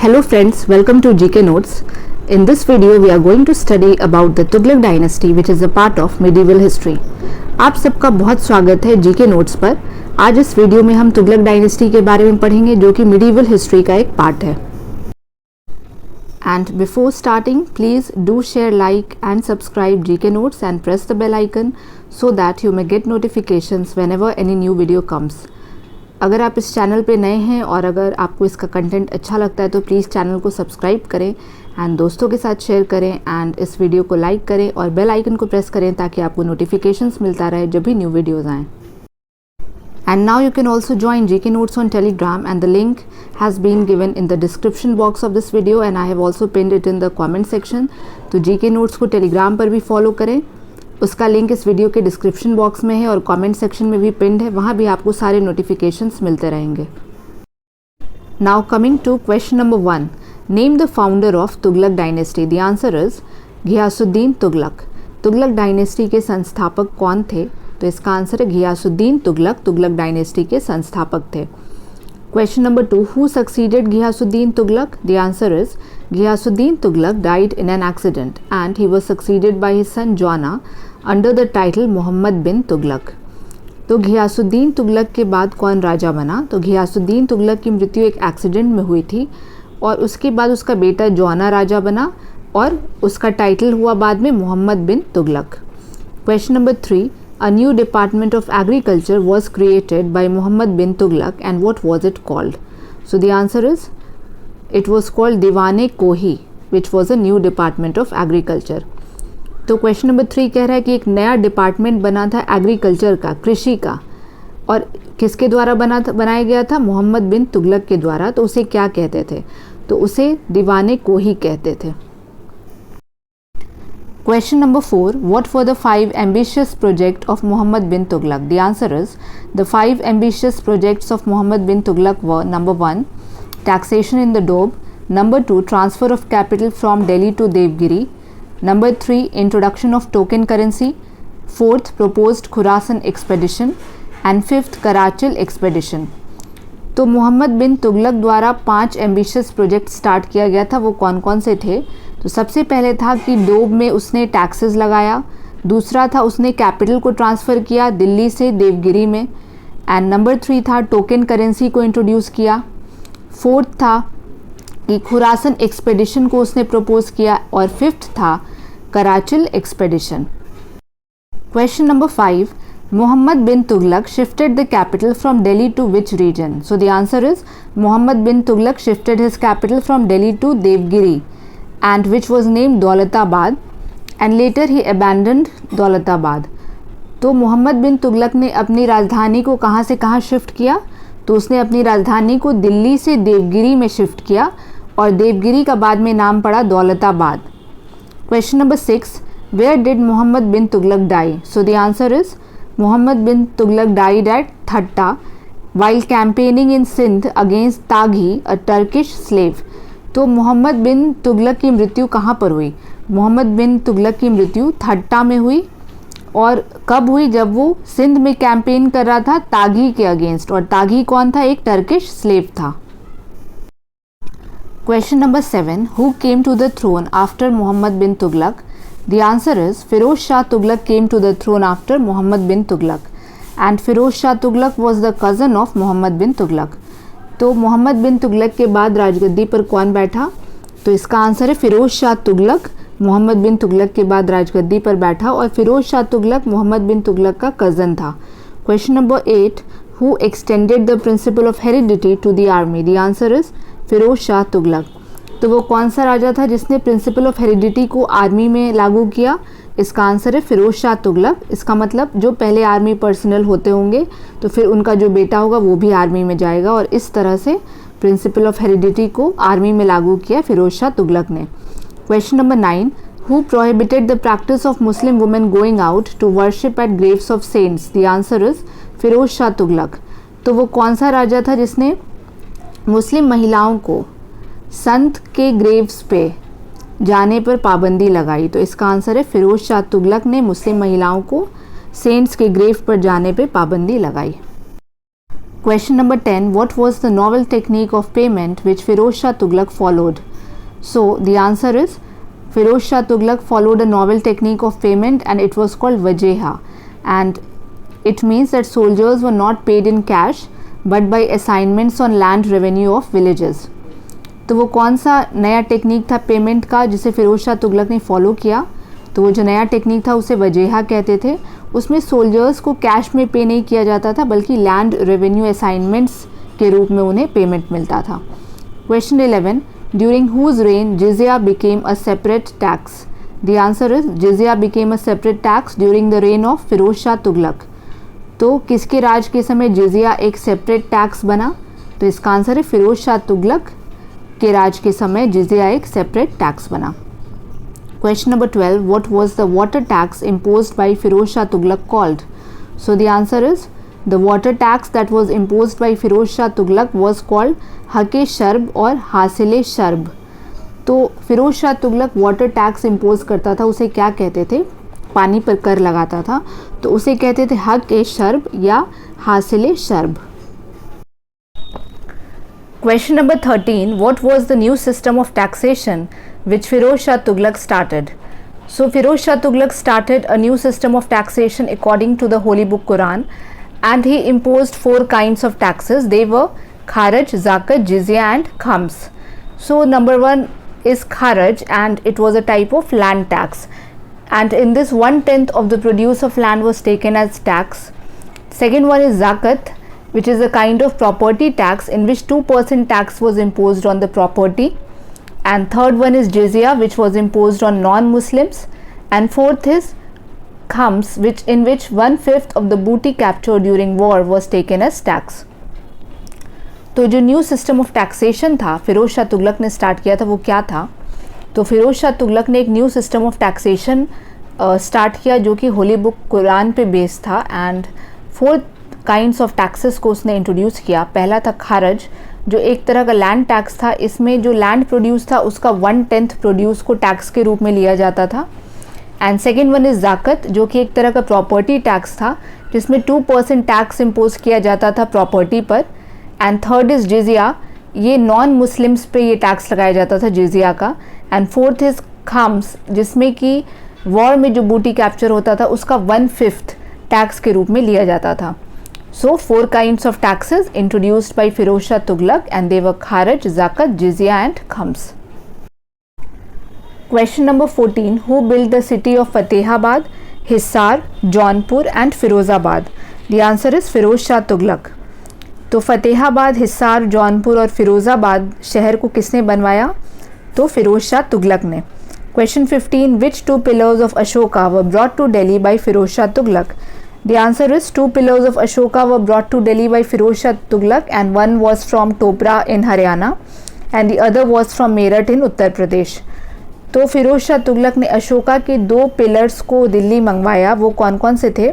Hello friends, welcome to GK Notes. In this video we are going to study about the Tughlaq dynasty which is a part of medieval history. आप सबका बहुत स्वागत है GK Notes पर। आज इस video में हम तुगलक डायनेस्टी के बारे में पढ़ेंगे जो कि medieval history का एक पार्ट है। And before starting, please do share, like and subscribe GK Notes and press the bell icon so that you may get notifications whenever any new video comes. अगर आप इस चैनल पे नए हैं और अगर आपको इसका कंटेंट अच्छा लगता है तो प्लीज़ चैनल को सब्सक्राइब करें एंड दोस्तों के साथ शेयर करें एंड इस वीडियो को लाइक करें और बेल आइकन को प्रेस करें ताकि आपको नोटिफिकेशंस मिलता रहे जब भी न्यू वीडियोज़ आएँ. And now you can also join GK Notes on Telegram and the link has been given in the description box of this video and I have also pinned it in the comment section. तो GK Notes को Telegram पर भी follow करें, उसका link इस video के description box में है और कमेंट सेक्शन में भी पिन्ड है, वहाँ भी आपको सारे नोटिफिकेशंस मिलते रहेंगे. Now coming to question number 1, name the founder of Tughlaq dynasty. The answer is Ghiyasuddin Tughlaq. Tughlaq dynasty के संस्थापक कौन थे? तो इसका आंसर है घियासुद्दीन तुगलक. तुगलक डायनेस्टी के संस्थापक थे. Question number 2, who succeeded Ghiyasuddin Tughlaq? The answer is Ghiyasuddin Tughlaq died in an accident and he was succeeded by his son Jana under the title Muhammad bin Tughlaq. तो घियासुद्दीन तुगलक के बाद कौन राजा बना? तो घियासुद्दीन तुगलक की मृत्यु एक एक्सीडेंट में हुई थी और उसके बाद उसका बेटा जॉना राजा बना और उसका टाइटल हुआ बाद में Muhammad bin Tughlaq. Question number 3, a new department of agriculture was created by Muhammad bin Tughlaq and what was it called? So the answer is it was called Diwane Kohi which was a new department of agriculture. तो question number 3 कह रहा है कि एक नया department बना था agriculture का, कृषि का, और किसके द्वारा बनाया गया था? मोहम्मद बिन तुगलक के द्वारा. तो उसे क्या कहते थे? तो उसे दीवाने कोही कहते थे. Question number 4, what were the 5 ambitious projects of Muhammad bin Tughlaq? The answer is the 5 ambitious projects of Muhammad bin Tughlaq were: number 1, taxation in the Doab; number 2, transfer of capital from Delhi to Devgiri; number 3, introduction of token currency; 4th, proposed Khurasan expedition; and 5th, Karachil expedition. तो मोहम्मद बिन तुगलक द्वारा 5 ambitious project start किया गया था. वो कौन कौन से थे? तो सबसे पहले था कि डोब में उसने टैक्सेस लगाया. दूसरा था उसने कैपिटल को ट्रांसफ़र किया दिल्ली से देवगिरी में. एंड नंबर 3 था टोकन करेंसी को इंट्रोड्यूस किया. 4th था कि खुरासन एक्सपेडिशन को उसने प्रपोज किया और 5th था Qarachil expedition. Question number 5, Muhammad bin Tughlaq shifted the capital from Delhi to which region? So the answer is Muhammad bin Tughlaq shifted his capital from Delhi to Devgiri and which was named Daulatabad and later he abandoned Daulatabad. तो मोहम्मद बिन तुगलक ने अपनी राजधानी को कहाँ से कहाँ shift किया? तो उसने अपनी राजधानी को दिल्ली से देवगिरी में शिफ्ट किया और देवगिरी का बाद में नाम पड़ा Daulatabad. Question number 6, where did Muhammad bin Tughlaq die? So the answer is Muhammad bin Tughlaq died at Thatta while campaigning in Sindh against Taghi, a Turkish slave. तो मोहम्मद बिन तुगलक की मृत्यु कहाँ पर हुई? मोहम्मद बिन तुगलक की मृत्यु थट्टा में हुई. और कब हुई? जब वो सिंध में कैंपेन कर रहा था तागी के अगेंस्ट. और तागी कौन था? एक टर्किश स्लेव था. Question number 7, who came to the throne after Muhammad bin Tughlaq? The answer is Firoz Shah Tughlaq came to the throne after Muhammad bin Tughlaq and Firoz Shah Tughlaq was the cousin of Muhammad bin Tughlaq. तो मोहम्मद बिन तुगलक के बाद राजगद्दी पर कौन बैठा? तो इसका answer है फिरोज शाह तुगलक. मोहम्मद बिन तुगलक के बाद राजगद्दी पर बैठा और फिरोज शाह तुगलक मोहम्मद बिन तुगलक का कज़न था. Question number 8, who extended the principle of heredity to the army? The answer is Firoz Shah Tughlaq. तो वो कौन सा राजा था जिसने प्रिंसिपल ऑफ हेरिडिटी को आर्मी में लागू किया? इसका आंसर है फिरोज शाह तुगलक. इसका मतलब जो पहले आर्मी पर्सनल होते होंगे तो फिर उनका जो बेटा होगा वो भी आर्मी में जाएगा और इस तरह से प्रिंसिपल ऑफ हेरिडिटी को आर्मी में लागू किया फिरोज शाह तुगलक ने. Question number 9, who prohibited the practice of Muslim women going out to worship at graves of saints? The answer is Firoz Shah Tughlaq. तो वो कौन सा राजा था जिसने मुस्लिम महिलाओं को संत के ग्रेव्स पे जाने पर पाबंदी लगाई? तो इसका आंसर है फिरोज शाह तुगलक ने मुस्लिम महिलाओं को सेंट्स के ग्रेव पर जाने पे पाबंदी लगाई. Question number 10. What was the novel technique of payment which Firoz Shah Tughlaq followed? So the answer is Firoz Shah Tughlaq followed a novel technique of payment and it was called Wajeha, and it means that soldiers were not paid in cash but by assignments on land revenue of villages. तो वो कौन सा नया technique था payment का जिसे फिरोज शाह तुगलक ने follow किया? तो वो जो नया टेक्निक था उसे वजेहा कहते थे। उसमें सोल्जर्स को कैश में पे नहीं किया जाता था बल्कि लैंड रेवेन्यू असाइनमेंट्स के रूप में उन्हें पेमेंट मिलता था। Question 11. During whose reign jizya became a separate tax? The answer is jizya became a separate tax during the reign of Firoz Shah Tughlaq. तो किसके राज के समय जिजिया एक सेपरेट टैक्स बना? तो इसका आंसर है फिरोज शाह तुगलक के राज के समय जिजिया एक सेपरेट टैक्स बना। Question number 12. What was the water tax imposed by Firoz Shah Tughlaq called? So the answer is the water tax that was imposed by Firoz Shah Tughlaq was called Hake Sharb or Hasile Sharb. तो Firoz Shah Tughlaq water tax impose करता था, उसे क्या कहते थे? पानी पर कर लगाता था, तो उसे कहते थे हक ए शर्ब या हासिले shrub. Question number 13. What was the new system of taxation which Firoz Shah Tughlaq started? So Firoz Shah Tughlaq started a new system of taxation according to the Holy Book Quran, and he imposed 4 kinds of taxes. They were Kharaj, Zakat, Jizya and Khams. So number 1 is Kharaj, and it was a type of land tax, and in this 1/10 of the produce of land was taken as tax. Second one is Zakat, which is a kind of property tax in which 2% tax was imposed on the property. And third one is Jizya, which was imposed on non-Muslims. And fourth is Khams, in which 1/5 of the booty captured during war was taken as tax. तो जो new system of taxation था फिरोज शाह तुगलक ने start किया था वो क्या था? तो फिरोज शाह तुगलक ने एक new system of taxation start किया जो कि होली बुक कुरान पे बेस्ड था, एंड 4 काइंड्स ऑफ टैक्सेस को उसने इंट्रोड्यूस किया। पहला था खारज, जो एक तरह का लैंड टैक्स था। इसमें जो लैंड प्रोड्यूस था उसका 1/10 प्रोड्यूस को टैक्स के रूप में लिया जाता था। एंड सेकेंड वन इज़ जाकत, जो कि एक तरह का प्रॉपर्टी टैक्स था जिसमें 2% टैक्स इम्पोज किया जाता था प्रॉपर्टी पर। एंड थर्ड इज़ जिजिया, ये नॉन मुस्लिम्स पे ये टैक्स लगाया जाता था जिजिया का। एंड फोर्थ इज़ खाम्स, जिसमें कि वॉर में जो बूटी कैप्चर होता था उसका 1/5 टैक्स के रूप में लिया जाता था। So 4 kinds of taxes introduced by Firoz Shah Tughlaq, and they were Kharaj, Zakat, Jizya and Khams. Question number 14. Who built the city of Fatehabad, Hisar, Jaunpur and Firozabad? The answer is Firoz Shah Tughlaq. तो फतेहाबाद, हिसार, जौनपुर और फिरोज़ाबाद शहर को किसने बनवाया? तो फिरोज शाह तुगलक ने। Question 15. Which 2 pillars of Ashoka were brought to Delhi by Firoz Shah Tughlaq? The answer is 2 pillars of Ashoka were brought to Delhi by Firoz Shah Tughlaq, and one was from Topra in Haryana and the other was from Meerut in Uttar Pradesh. तो फिरोज शाह तुगलक ने अशोका के 2 pillars को दिल्ली मंगवाया। वो कौन कौन से थे?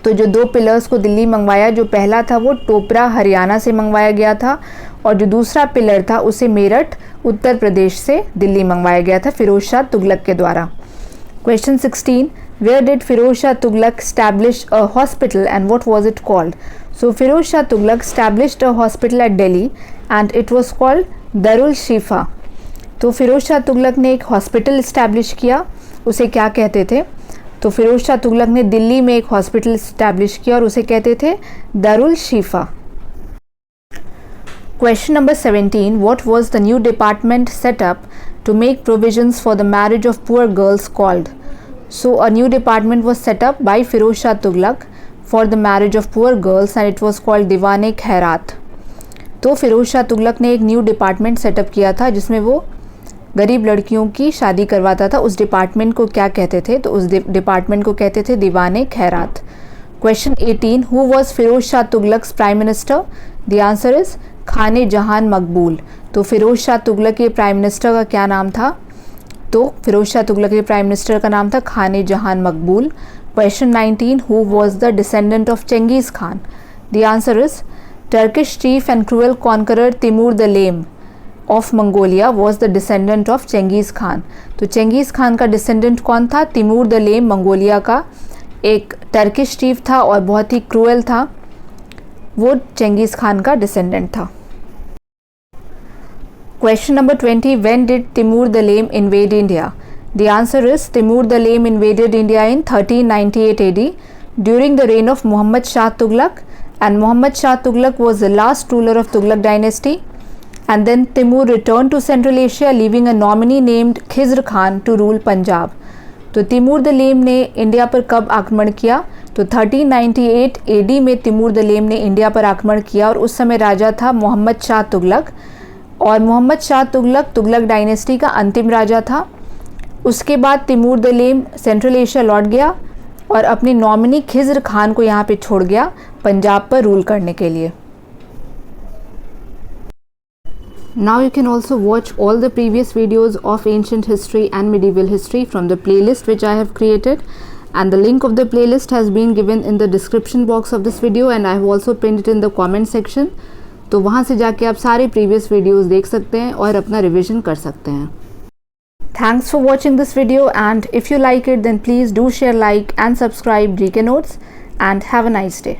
तो जो 2 पिलर्स को दिल्ली मंगवाया, जो पहला था वो टोपरा हरियाणा से मंगवाया गया था, और जो दूसरा पिलर था उसे मेरठ उत्तर प्रदेश से दिल्ली मंगवाया गया था फिरोज शाह तुगलक के द्वारा। Question 16. Where did Firoz Shah Tughlaq establish a hospital and what was it called? So Firoz Shah Tughlaq established a hospital at Delhi and it was called Darul Shifa. तो फिरोज शाह तुगलक ने एक हॉस्पिटल इस्टेब्लिश किया, उसे क्या कहते थे? तो फिरोज शाह तुगलक ने दिल्ली में एक हॉस्पिटल इस्टेब्लिश किया और उसे कहते थे दारुल शिफा। Question number 17. What was the new department set up to make provisions for the marriage of poor girls called? So a new department was set up by Firoz Shah Tughlaq for the marriage of poor girls and it was called Diwan-e Khairat. तो फिरोज शाह तुगलक ने एक new department setup किया था जिसमें वो गरीब लड़कियों की शादी करवाता था। उस डिपार्टमेंट को क्या कहते थे? तो उस डिपार्टमेंट को कहते थे दीवान-ए खैरात। Question 18. Who was Firoz Shah Tughlaq's prime minister? The answer is खाने जहान मकबूल। तो फिरोज शाह तुगलक के प्राइम मिनिस्टर का क्या नाम था? तो फिरोज शाह तुगलक के प्राइम मिनिस्टर का नाम था खाने जहान मकबूल। Question 19. Who was the descendant of Genghis Khan? The answer is Turkish chief and cruel conqueror Timur the Lame of Mongolia was the descendant of Genghis Khan. तो चेंगीज़ खान का डिसेंडेंट कौन था? तिमूर द लेम मंगोलिया का एक Turkish chief था और बहुत ही cruel था। वो चेंगिस खान का डिसेंडेंट था। Question number 20, when did Timur the lame invade India? The answer is Timur the Lame invaded India in 1398 AD during the reign of Muhammad Shah Tughlaq, and Muhammad Shah Tughlaq was the last ruler of Tughlaq dynasty. And then Timur returned to Central Asia, leaving a nominee named Khizr Khan to rule Punjab. तो Timur the लेम ने India पर कब आक्रमण किया? तो 1398 AD में Timur the लेम ने India पर आक्रमण किया और उस समय राजा था मोहम्मद शाह तुगलक, और मोहम्मद शाह तुगलक तुगलक डायनेस्टी का अंतिम राजा था। उसके बाद Timur the lame central Asia लौट गया और अपनी नॉमिनी खिज़्र खान को यहाँ पे छोड़ गया पंजाब पर रूल करने के लिए। Now you can also watch all the previous videos of ancient history and medieval history from the playlist which I have created, and the link of the playlist has been given in the description box of this video, and I have also pinned it in the comment section. तो वहाँ से जाके आप सारे previous videos देख सकते हैं और अपना रिविजन कर सकते हैं। Thanks for watching this video, and if you like it then please do share, like and subscribe GK Notes, and have a nice day.